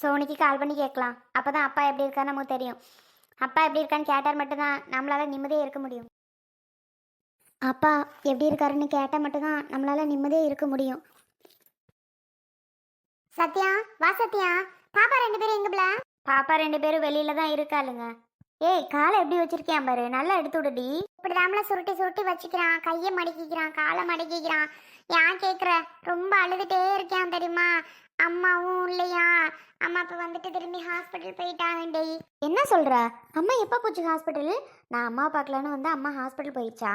சோனிக்கு கால் பண்ணி கேட்கலாம். அப்போ தான் அப்பா எப்படி இருக்கான்னு நமக்கு தெரியும். அப்பா எப்படி இருக்கான்னு கேட்டால் மட்டும்தான் நம்மளால் நிம்மதியாக இருக்க முடியும். அப்பா எப்படி இருக்காருன்னு கேட்டால் மட்டும்தான் நம்மளால் நிம்மதியாக இருக்க முடியும். சத்யா, வா சத்யா. பாப்பா 2 பேரும் எங்கப்ல? பாப்பா 2 பேரும் வெளியில தான் இருக்காளுங்க. ஏய், காலை எப்படி வச்சிருக்கேன் பாரு, நல்லா எடுத்து விடுடி. இப்படி தாமல சுருட்டி சுருட்டி வச்சுக்கிறான், கையை மடக்கிக்கிறான், காலை மடக்கிக்கிறான். ஏன் கேட்குற? ரொம்ப அழுதுகிட்டே இருக்கேன் தெரியுமா? அம்மாவும் இல்லையா? அம்மா இப்போ வந்துட்டு திரும்பி ஹாஸ்பிட்டல் போயிட்டாங்கடி. என்ன சொல்கிற? அம்மா எப்போ போச்சு ஹாஸ்பிட்டல்? நான் அம்மா பார்க்கலான்னு வந்து அம்மா ஹாஸ்பிட்டல் போயிடுச்சா?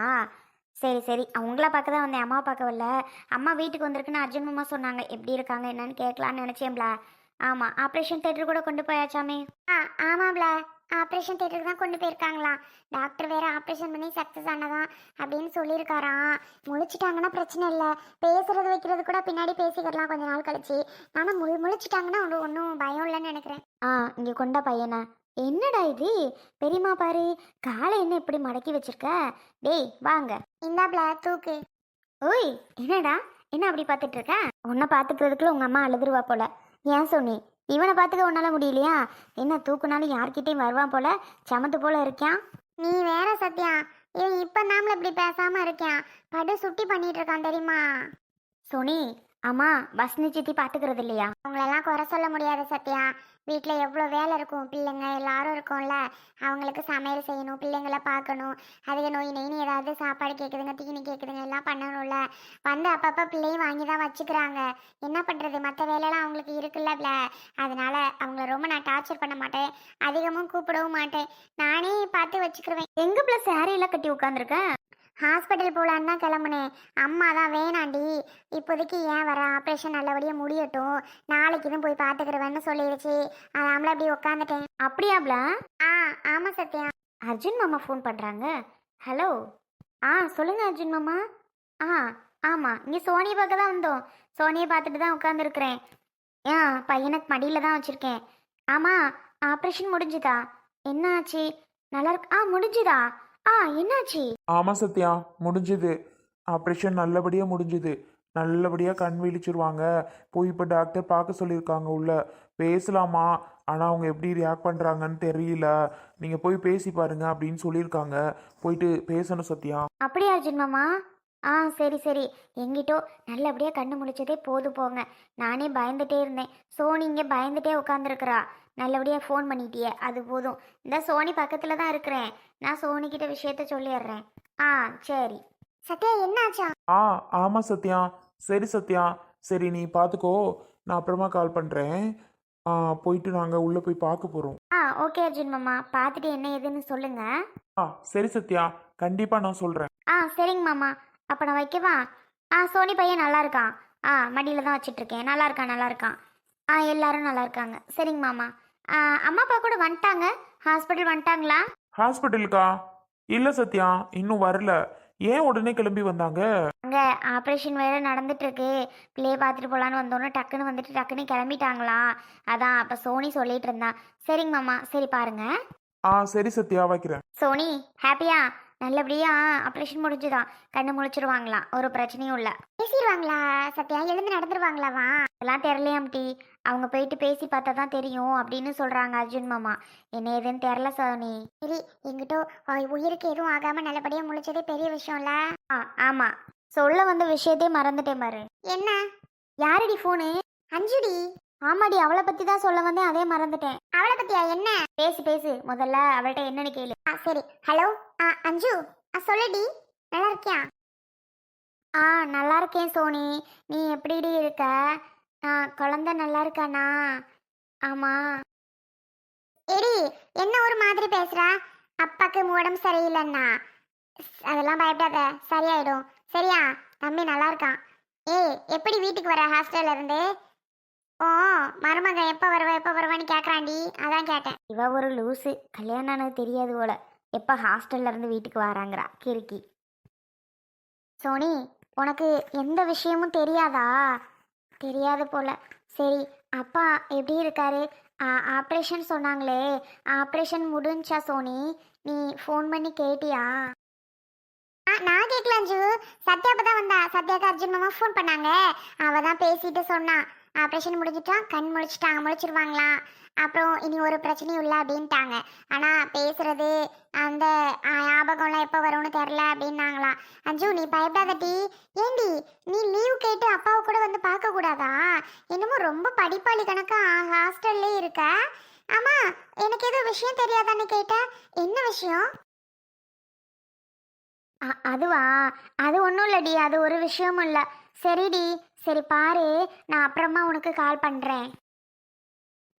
சரி சரி, அவங்கள பார்க்க தான் வந்தேன், அம்மா பார்க்க வரல. அம்மா வீட்டுக்கு வந்திருக்குன்னு அர்ஜுன் மாமா சொன்னாங்க. எப்படி இருக்காங்க என்னன்னு கேட்கலான்னு நினச்சேன்ல. ஆமாம், ஆப்ரேஷன் தேட்டர் கூட கொண்டு போயாச்சாமே. ஆமாம்ல, ஆப்ரேஷன் தேட்டருக்கு தான் கொண்டு போயிருக்காங்களாம். டாக்டர் வேற ஆப்ரேஷன் பண்ணி சக்ஸஸ் ஆனதான் அப்படின்னு சொல்லியிருக்காராம். முழிச்சிட்டாங்கன்னா பிரச்சனை இல்லை, பேசுறது வைக்கிறது கூட பின்னாடி பேசிக்கிடலாம் கொஞ்ச நாள் கழிச்சு. ஆனால் முழிச்சிட்டாங்கன்னா ஒன்றும் பயம் இல்லைன்னு நினைக்கிறேன். இங்கே கொண்ட பையனா? என்னடா இது, பெரியம்மா பாரு, காலை என்ன இப்படி மடக்கி வச்சிருக்க? டேய் வாங்க, இந்தாப்ல தூக்கு. ஓய், என்னடா என்ன அப்படி பார்த்துட்டு இருக்க? உன்னை பார்த்துக்கிறதுக்குள்ள உங்கள் அம்மா அழுதுருவா போல. ஏன் சொன்னி? இவனை பார்த்துக்க உன்னால முடியலையா? என்ன தூக்குனாலும் யார்கிட்டையும் வருவான் போல, சமத்து போல இருக்கான். நீ வேற சத்யா, இவன் இப்போ நாமள இப்படி பேசாம இருக்கான். படு சுட்டி பண்ணிட்டு இருக்கான் தெரியுமா? சோனி, அம்மா வசந்தி சித்தி பார்த்துக்கிறது இல்லையா? அவங்களெல்லாம் குறை சொல்ல முடியாது சத்யா. வீட்டில் எவ்வளோ வேலை இருக்கும், பிள்ளைங்க எல்லாரும் இருக்கும்ல. அவங்களுக்கு சமையல் செய்யணும், பிள்ளைங்களை பார்க்கணும். அதுக்கு நோய் நொயின்னு ஏதாவது சாப்பாடு கேட்குதுங்க, தீனி கேட்குதுங்க, எல்லாம் பண்ணணும்ல. வந்து அப்பப்போ பிள்ளையும் வாங்கி தான் வச்சுக்கிறாங்க. என்ன பண்ணுறது, மற்ற வேலையெல்லாம் அவங்களுக்கு இருக்குல்லல. அதனால அவங்கள ரொம்ப நான் டார்ச்சர் பண்ண மாட்டேன், அதிகமும் கூப்பிடவும் மாட்டேன். நானே பார்த்து வச்சுக்கிருவேன். எங்கே ப்ளஸ் சாரியெல்லாம் கட்டி உட்காந்துருக்கேன். ஹாஸ்பிட்டல் போகலான்னு தான் கிளம்புனேன். அம்மா தான் வேணாண்டி, இப்போதைக்கு ஏன் வர, ஆப்ரேஷன் நல்லபடியாக முடியட்டும், நாளைக்கு இதுவும் போய் பார்த்துக்கிறவேன்னு சொல்லிடுச்சு. அதாமல அப்படி உட்காந்துட்டேன். அப்படியாப்ல? ஆமாம் சத்யா. அர்ஜுன் மாமா ஃபோன் பண்ணுறாங்க. ஹலோ. சொல்லுங்கள் அர்ஜுன் மாமா. ஆமாம், இங்கே சோனியை பார்க்க தான் வந்தோம். சோனியை பார்த்துட்டு தான் உட்காந்துருக்குறேன். பையனுக்கு மடியில் தான் வச்சுருக்கேன். ஆமாம், ஆப்ரேஷன் முடிஞ்சுதா? என்ன ஆச்சு? நல்லா இருக்கு. முடிஞ்சுதா? என்னாச்சு? ஆமா சத்யா, முடிஞ்சுது. ஆப்ரேஷன் நல்லபடியா முடிஞ்சுது. நல்லபடியா கண் விழிச்சிருவாங்க. போய் இப்போ டாக்டர் பார்க்க சொல்லியிருக்காங்க. உள்ள பேசலாமா, ஆனால் அவங்க எப்படி ரியாக்ட் பண்ணுறாங்கன்னு தெரியல. நீங்கள் போய் பேசி பாருங்க அப்படின்னு சொல்லியிருக்காங்க. போயிட்டு பேசணும் சத்யா. அப்படியா அர்ஜுன் மாமா? சரி சரி. எங்கிட்டோ நல்லபடியாக கண்ணு முடிச்சதே போது போங்க. நானே பயந்துட்டே இருந்தேன். சோனி இங்கே பயந்துட்டே உட்காந்துருக்குறா. நல்லபடியாக ஃபோன் பண்ணிட்டியே, அது போதும். இந்த சோனி பக்கத்தில் தான் இருக்கிறேன். நான் சோனிக்கிட்ட விஷயத்த சொல்லிடுறேன். சரி. சத்யா என்னாச்சா? ஆமாம் சத்யா. சரி சத்யா, சரி நீ பார்த்துக்கோ, நான் அப்புறமா கால் பண்ணுறேன். போயிட்டு நாங்கள் உள்ளே போய் பார்க்க போகிறோம். ஓகே அர்ஜுன் மாமா, பார்த்துட்டு என்ன ஏதுன்னு சொல்லுங்க. சரி சத்யா, கண்டிப்பாக நான் சொல்கிறேன். சரிங்க மாமா, அப்போ நான் வைக்கவா? சோனி பையன் நல்லா இருக்கான். மடியில் தான் வச்சிட்ருக்கேன். நல்லா இருக்கான் நல்லா இருக்கான். எல்லாரும் நல்லா இருக்காங்க. சரிங்க மாமா. அம்மா அப்பா கூட வந்துட்டாங்க, ஹாஸ்பிட்டல் வந்துட்டாங்களா? ஹாஸ்பிட்டலுக்கா? இல்லை சத்யா, இன்னும் வரல. ஏன் உடனே கிளம்பி வந்தாங்க? அங்கே ஆப்ரேஷன் வேறு நடந்துட்டுருக்கு. பிள்ளையை பார்த்துட்டு போகலான்னு வந்தோன்னே டக்குன்னு வந்துட்டு டக்குன்னு கிளம்பிட்டாங்களா. அதான் அப்போ சோனி சொல்லிட்டு இருந்தான். சரிங்க மாமா, சரி பாருங்க. சரி சத்யா, வைக்கிறேன். சோனி ஹாப்பியா? நல்லபடியா ஆப்ரேஷன் முடிஞ்சுதான், கண்ணு முழிச்சிருவாங்களாம், ஒரு பிரச்சனையும் இல்லை. பேசிடுவாங்களா சத்யா? எழுந்து நடந்துருவாங்களாவா? அதெல்லாம் தெரியலையாம் டி, அவங்க போயிட்டு பேசி பார்த்தா தான் தெரியும் அப்படின்னு சொல்கிறாங்க அர்ஜுன் மாமா. என்ன ஏதுன்னு தெரில சோனி. சரி, எங்கிட்டோ உயிருக்கு எதுவும் ஆகாமல் நல்லபடியாக முழிச்சதே பெரிய விஷயம்ல. ஆமாம், சொல்ல வந்த விஷயத்தையே மறந்துட்டேன் பாரு. என்ன? யாரடி ஃபோனு? அஞ்சுடி. ஆமாடி, அவளை பற்றி தான் சொல்ல வந்தேன், அதே மறந்துட்டேன். அவளை பற்றியா? என்ன? பேசு பேசு, முதல்ல அவள்கிட்ட என்னன்னு கேளு. சரி. ஹலோ அஞ்சு, சொல்லுடி, நல்லா இருக்கியா? நல்லா இருக்கேன் சோனி. நீ எப்படிடி இருக்க? குழந்தை நல்லா இருக்கானா? ஆமாம். எடி, என்ன ஒரு மாதிரி பேசுற? அப்பாக்கு உடம்பு சரியில்லைன்னா அதெல்லாம் பயப்படாத, சரியாயிடும். சரியா? தம்பி நல்லா இருக்கான். எப்படி வீட்டுக்கு வர ஹாஸ்டல்ல இருந்து? மருமக எப்போ வருவான்னு கேட்குறாண்டி, அதான் கேட்டேன். இவ ஒரு லூஸு, கல்யாணம் ஆனது தெரியாது போல, எப்போ ஹாஸ்டல்ல இருந்து வீட்டுக்கு வராங்கிறா கிறுக்கி. சோனி, உனக்கு எந்த விஷயமும் தெரியாதா? தெரியாது போல. சரி, அப்பா எப்படி இருக்காரு? ஆப்ரேஷன் சொன்னாங்களே, ஆப்ரேஷன் முடிஞ்சா சோனி? நீ ஃபோன் பண்ணி கேட்டியா? நான் கேட்கல அஞ்சு. சத்யா தான் வந்தா. சத்யாக்கு அர்ஜுன் மாமா ஃபோன் பண்ணாங்க, அவ தான் பேசிட்டு சொன்னா. ஆப்ரேஷன் முடிஞ்சிட்டா கண் முழிச்சிட்டாங்க, முழிச்சிருவாங்களாம். அப்புறம் இனி ஒரு பிரச்சனையும் இல்லை அப்படின்ட்டாங்க. ஆனால் பேசுறது அந்த ஞாபகம்லாம் எப்போ வரும்னு தெரில அப்படின்னாங்களாம். அஞ்சு நீ பயப்படாதடி. ஏண்டி நீ லீவ் கேட்டு அப்பாவை கூட வந்து பார்க்க கூடாதா? என்னமோ ரொம்ப படிப்பாளி கணக்கா ஹாஸ்டல்லே இருக்க. ஆமா, எனக்கு ஏதோ விஷயம் தெரியாதான்னு கேட்டேன். என்ன விஷயம்? அதுவா, அது ஒன்றும் இல்லடி, அது ஒரு விஷயமும் இல்லை. சரிடி, சரி பாரு, நான் அப்புறமா உனக்கு கால் பண்ணுறேன்.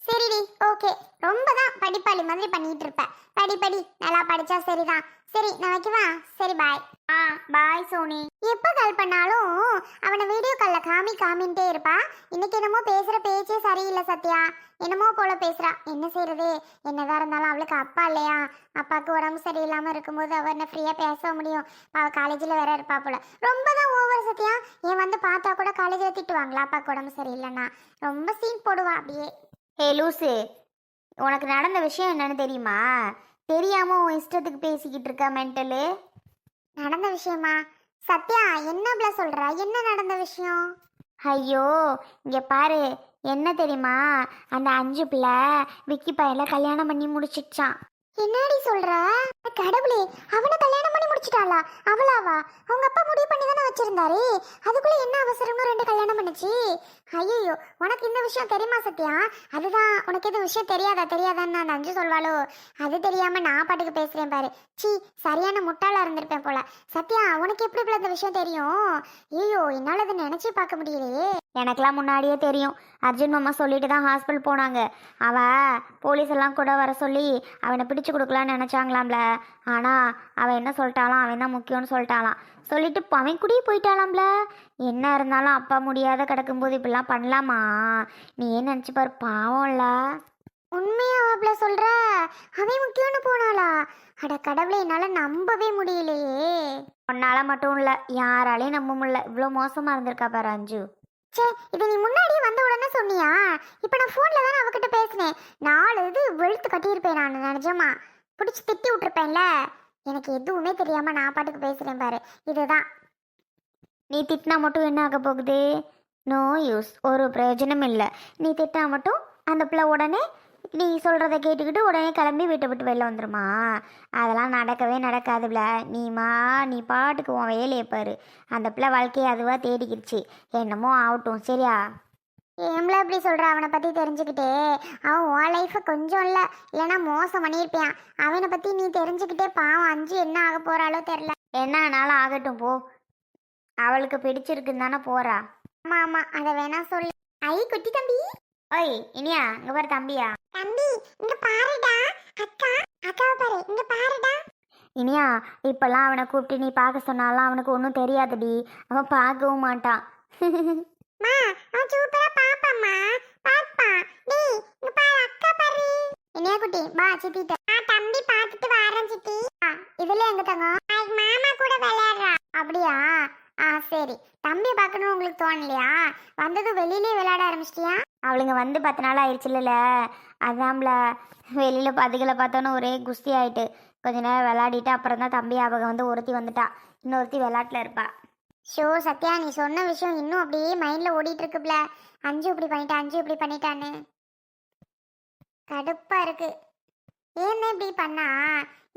சரிடி, ஓகே. ரொம்ப தான் படிப்பாளி மாதிரி பண்ணிட்டு இருப்ப. படி படி, நல்லா படிச்சா சரிதான். சரி நான் வைக்கவா? சரி பாய். பாய் சோனி. எப்போ கால் பண்ணாலும் அவனை வீடியோ காலில் காமின்ட்டே இருப்பா. இன்னைக்கு என்னமோ பேசுகிற பேச்சே சரியில்லை சத்யா. என்னமோ போல பேசுகிறா. என்ன செய்யறது? என்னதான் இருந்தாலும் அவளுக்கு அப்பா இல்லையா? அப்பாவுக்கு உடம்பு சரியில்லாமல் இருக்கும்போது அவள் என்ன ஃப்ரீயாக பேச முடியும்? அவள் காலேஜில் வேற இருப்பா போல. ரொம்ப தான் ஓவர் சத்யா. ஏன் வந்து பார்த்தா கூட காலேஜில் திட்டுவாங்களா அப்பாவுக்கு உடம்பு சரியில்லைன்னா? ரொம்ப சீன் போடுவா அப்படியே. ஹே லூசு, உனக்கு நடந்த விஷயம் என்னன்னு தெரியுமா? தெரியாம உன் இஷ்டத்துக்கு பேசிக்கிட்டு இருக்க மென்டலு. நடந்த விஷயமா? சத்யா என்ன சொல்ற? என்ன நடந்த விஷயம்? ஐயோ இங்க பாரு, என்ன தெரியுமா, அந்த 5 பிள்ளை விக்கி பையல கல்யாணம் பண்ணி முடிச்சிடுச்சான். என்னடி சொல்ற? கடவுளே, அவனை கல்யாணம் பண்ணி முடிச்சிட்டாளா? அவளாவா? அவங்க அப்பா முடிவு பண்ணி தானே வச்சிருந்தாரு. அதுக்குள்ள என்ன அவசரம்னு 2 கல்யாணம் பண்ணுச்சு. ஐயோ, உனக்கு இந்த விஷயம் தெரியுமா சத்யா? அதுதான், உனக்கு இந்த விஷயம் தெரியாதான்னு நான் அஞ்சு சொல்வாளோ? அது தெரியாம நான் பாட்டுக்கு பேசுறேன் பாரு. சீ, சரியான முட்டாளா இருந்திருப்பேன் போல. சத்யா உனக்கு எப்படி இப்படி அந்த விஷயம் தெரியும்? ஐயோ, என்னால அதை நினைச்சு பார்க்க முடியலையே. எனக்கெல்லாம் முன்னாடியே தெரியும். அர்ஜுன் மாமா சொல்லிட்டு தான் ஹாஸ்பிட்டல் போனாங்க. அவ போலீஸ் எல்லாம் கூட வர சொல்லி அவனை பிடிச்சு கொடுக்கலான்னு நினச்சாங்களாம்ல. ஆனால் அவன் என்ன சொல்லிட்டாலாம், அவன் தான் முக்கியம்னு சொல்லிட்டாலாம். சொல்லிட்டு அவன் கூடயே போயிட்டாலாம்ல. என்ன இருந்தாலும் அப்பா முடியாத கிடக்கும்போது இப்படிலாம் பண்ணலாமா? நீ ஏன் நினச்சி பாரு, பாவம்ல. உண்மையா அவள சொல்ற? அவன் முக்கியம்னு போனாளா? அட கடவுளே, என்னால் நம்பவே முடியலையே. உன்னால மட்டும் இல்லை, யாராலையும் நம்ப முடியல. இவ்வளோ மோசமாக இருந்திருக்கா பாரு அஞ்சு. சே, இதை நீ முன்னாடியே வந்த உடனே சொன்னியா? இப்போ நான் ஃபோனில் தானே அவகிட்ட பேசினேன். 4 இது வெளுத்து கட்டியிருப்பேன் நான். நிஜமா பிடிச்சி திட்டி விட்டுருப்பேன்ல. எனக்கு எதுவுமே தெரியாமல் நான் பாட்டுக்கு பேசுகிறேன் பாரு. இதுதான். நீ திட்டினா மட்டும் என்ன ஆக போகுது? நோ யூஸ், ஒரு பிரயோஜனம் இல்லை. நீ திட்டினா மட்டும் அந்த பிள்ளை உடனே நீ சொல்கிறத கேட்டுக்கிட்டு உடனே கிளம்பி வீட்டை விட்டு வெளில வந்துடுமா? அதெல்லாம் நடக்கவே நடக்காதுல. நீ பாட்டுக்கு உன் வேலையை பாரு. அந்த பிள்ளை வாழ்க்கையை அதுவாக தேடிக்கிடுச்சு. என்னமோ ஆகட்டும், சரியா? ஏம்ல இப்படி சொல்கிற? அவனை பற்றி தெரிஞ்சுக்கிட்டே அவன் உன் லைஃப்பை கொஞ்சம் இல்லைன்னா மோசம் பண்ணியிருப்பான். அவனை பற்றி நீ தெரிஞ்சுக்கிட்டே பாவம் அஞ்சு என்ன ஆக போகிறாளோ தெரில. என்ன ஆனாலும் ஆகட்டும் போ. அவளுக்கு பிடிச்சிருக்குன்னு தானே போகிறா. ஆமாம் ஆமாம், அதை வேணா சொல்லு. ஐ குட்டி தம்பி. ஓய் இனியா, இங்க பாரு தம்பியா. தம்பி இங்க பாருடா. அக்காவை பாரு, இங்க பாருடா. இனியா, இப்பெல்லாம் அவனை கூப்பிட்டு நீ பார்க்க சொன்னாலும் அவனுக்கு ஒன்றும் தெரியாதுடி. அவன் பார்க்கவும் மாட்டான். மா, அவன் சூப்பரா பாப்பாம்மா. பாப்பா. டேய் இங்க பாரு, அக்கா பாரு. இனியா குட்டி வா சித்திட்ட. தம்பி பார்த்துட்டு வரேன் சித்தி. இதுல எங்க தங்கம்? மாமா கூட விளையாடுறா. அப்படியா? சரி. தம்பி பார்க்கணும் உங்களுக்கு தோணலையா? வந்ததும் வெளியிலே விளையாட ஆரம்பிச்சிட்டியா? அவளுங்க வந்து 10 நாள் ஆயிடுச்சுல்ல, அதான்ல. வெளியில் அதுகளை பார்த்தோன்னு ஒரே குஸ்தி ஆயிட்டு கொஞ்ச நேரம் விளையாடிட்டு அப்புறம் தான் தம்பி அவங்க வந்து ஒருத்தி வந்துட்டா. இன்னொருத்தி விளையாட்டில் இருப்பா. ஷோ சத்யா, நீ சொன்ன விஷயம் இன்னும் அப்படியே மைண்டில் ஓடிட்டு இருக்குப்ல. அஞ்சு இப்படி பண்ணிட்டான்னு கடுப்பாக இருக்கு. ஏன்னு இப்படி பண்ணா?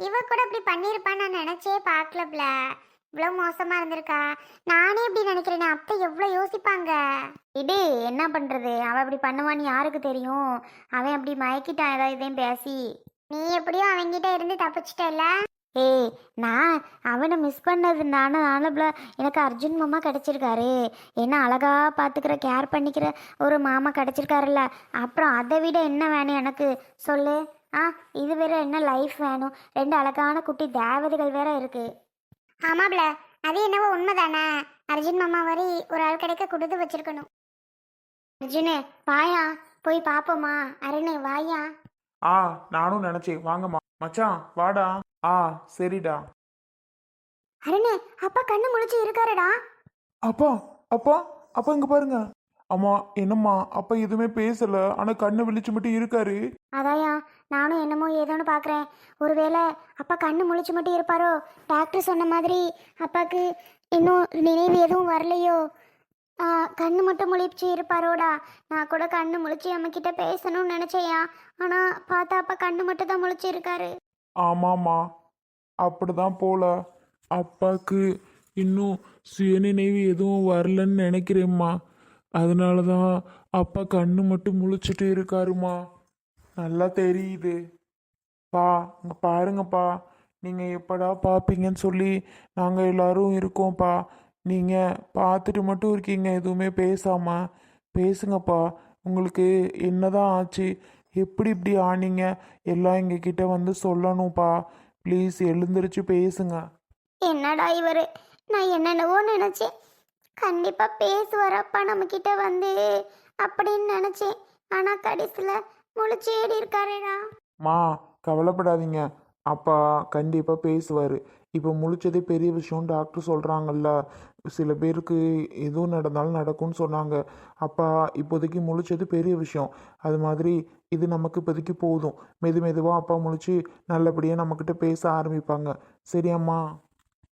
இவ கூட இப்படி பண்ணியிருப்பான்னு நான் நினச்சே பார்க்கலப்ல. இவ்வளோ மோசமாக இருந்திருக்கா? நானே இப்படி நினைக்கிறேன். அப்போ எவ்வளோ யோசிப்பாங்க. இது என்ன பண்ணுறது? அவன் இப்படி பண்ணுவான்னு யாருக்கு தெரியும்? அவன் அப்படி மயக்கிட்டான் ஏதாவது இதையும் பேசி. நீ எப்படியும் அவன்கிட்ட இருந்து தப்பிச்சிட்டல. ஏய், நான் அவனை மிஸ் பண்ணதுனால எனக்கு அர்ஜுன் மாமா கிடச்சிருக்காரு. என்ன அழகா பார்த்துக்கிற கேர் பண்ணிக்கிற ஒரு மாமா கிடச்சிருக்காருல்ல. அப்புறம் அதை விட என்ன வேணும் எனக்கு சொல்லு? இது வேற என்ன லைஃப் வேணும்? 2 அழகான குட்டி தேவதைகள் வேற இருக்கு. ஆமாப்ல, அது என்னவோ உண்மைதானே. அர்ஜுன் மாமா வரி ஒரு ஆள் கிடைக்க கொடுத்து வச்சிருக்கணும். அர்ஜுனு வாயா, போய் பாப்போமா? அருணு வாயா. நானும் நினைச்சேன். வாங்கம்மா. மச்சான் வாடா. சரிடா. அருணு, அப்பா கண்ணு முழிச்சு இருக்காருடா. அப்பா அப்பா அப்பா இங்க பாருங்க. அம்மா என்னம்மா? அப்பா எதுவுமே பேசல, ஆனா கண்ணு விழிச்சு மட்டும் இருக்காரு. அதாயா நானும் என்னமோ ஏதோன்னு பார்க்குறேன். ஒருவேளை அப்பா கண்ணு முழிச்சு மட்டும் இருப்பாரோ? டாக்டர் சொன்ன மாதிரி அப்பாவுக்கு இன்னும் நினைவு எதுவும் வரலையோ? கண்ணு மட்டும் முழிச்சு இருப்பாரோடா. நான் கூட கண்ணு முழிச்சு நம்மக்கிட்ட பேசணும்னு நினச்சேயா. ஆனால் பார்த்தா அப்பா கண்ணு மட்டும் தான் முழிச்சு இருக்காரு. ஆமாம்மா, அப்படிதான் போல. அப்பாவுக்கு இன்னும் சுயநினைவு எதுவும் வரலன்னு நினைக்கிறேம்மா. அதனால தான் அப்பா கண்ணு மட்டும் முழிச்சிட்டு இருக்காருமா. நல்லா தெரியுது. பா, இங்கே பாருங்கப்பா, நீங்கள் எப்படா பார்ப்பீங்கன்னு சொல்லி நாங்கள் எல்லாரும் இருக்கோம்ப்பா. நீங்கள் பார்த்துட்டு மட்டும் இருக்கீங்க, எதுவுமே பேசாம. பேசுங்கப்பா, உங்களுக்கு என்னதான் ஆச்சு? எப்படி இப்படி ஆனீங்க? எல்லாம் எங்ககிட்ட வந்து சொல்லணும்ப்பா. ப்ளீஸ் எழுந்திருச்சு பேசுங்க. என்னடா இவர், நான் என்னென்னவோ நினச்சேன். கண்டிப்பாக பேசுவாரப்பா நம்மக்கிட்ட வந்து அப்படின்னு நினச்சேன். ஆனால் கடைசியில் முழிச்சேடி இருக்காரேடா. மா, கவலைப்படாதீங்க, அப்பா கண்டிப்பாக பேசுவார். இப்போ முழிச்சதே பெரிய விஷயம் டாக்டர் சொல்கிறாங்கல்ல. சில பேருக்கு எதுவும் நடந்தாலும் நடக்கும்னு சொன்னாங்க. அப்பா இப்போதைக்கு முழிச்சது பெரிய விஷயம். அது மாதிரி இது நமக்கு இப்போதைக்கு போதும். மெதுவாக அப்பா முழிச்சு நல்லபடியாக நம்மக்கிட்ட பேச ஆரம்பிப்பாங்க. சரியாம்மா?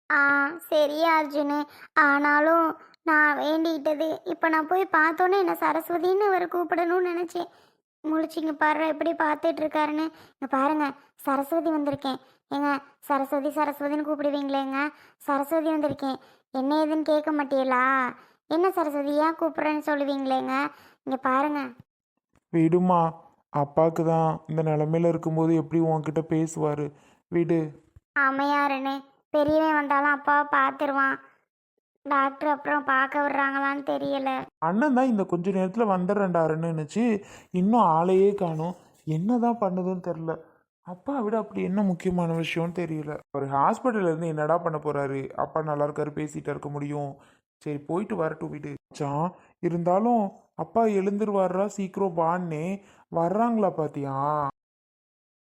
ஆ சரியா அர்ஜுனு. ஆனாலும் நான் வேண்டிக்கிட்டது இப்போ நான் போய் பார்த்தோன்னே என்னை சரஸ்வதின்னு அவர் கூப்பிடணும்னு நினச்சேன். முழிச்சிங்க பாரு எப்படி பார்த்துட்டு இருக்காருன்னு. இங்கே பாருங்க, சரஸ்வதி வந்திருக்கேன். ஏங்க, சரஸ்வதி சரஸ்வதின்னு கூப்பிடுவீங்களேங்க. சரஸ்வதி வந்திருக்கேன், என்ன ஏதுன்னு கேட்க மாட்டீங்களா? என்ன சரஸ்வதி ஏன் கூப்பிட்றேன்னு சொல்லுவீங்களேங்க. இங்கே பாருங்க. விடுமா, அப்பாவுக்கு தான் இந்த நிலமையில இருக்கும்போது எப்படி உன்கிட்ட பேசுவார். விடு. அம்மையாருன்னு பெரியவன் வந்தாலும் அப்பாவை பார்த்துருவான். டாக்டர் அப்புறம் பார்க்க விடுறாங்களான்னு தெரியல. அண்ணன் தான் இந்த கொஞ்ச நேரத்தில் வந்துடுறேன்டாருன்னு நினச்சி இன்னும் ஆளையே காணும். என்னதான் பண்ணுதுன்னு தெரில. அப்பா விட அப்படி என்ன முக்கியமான விஷயம்னு தெரியல. ஒரு ஹாஸ்பிட்டல்ல இருந்து என்னடா பண்ண போறாரு? அப்பா நல்லா இருக்காரு, பேசிட்டு இருக்க முடியும். சரி போயிட்டு வரட்டும், விடு மச்சான். இருந்தாலும் அப்பா எழுந்துருவாரா, சீக்கிரம் வான்னே. வர்றாங்களா பாத்தியா?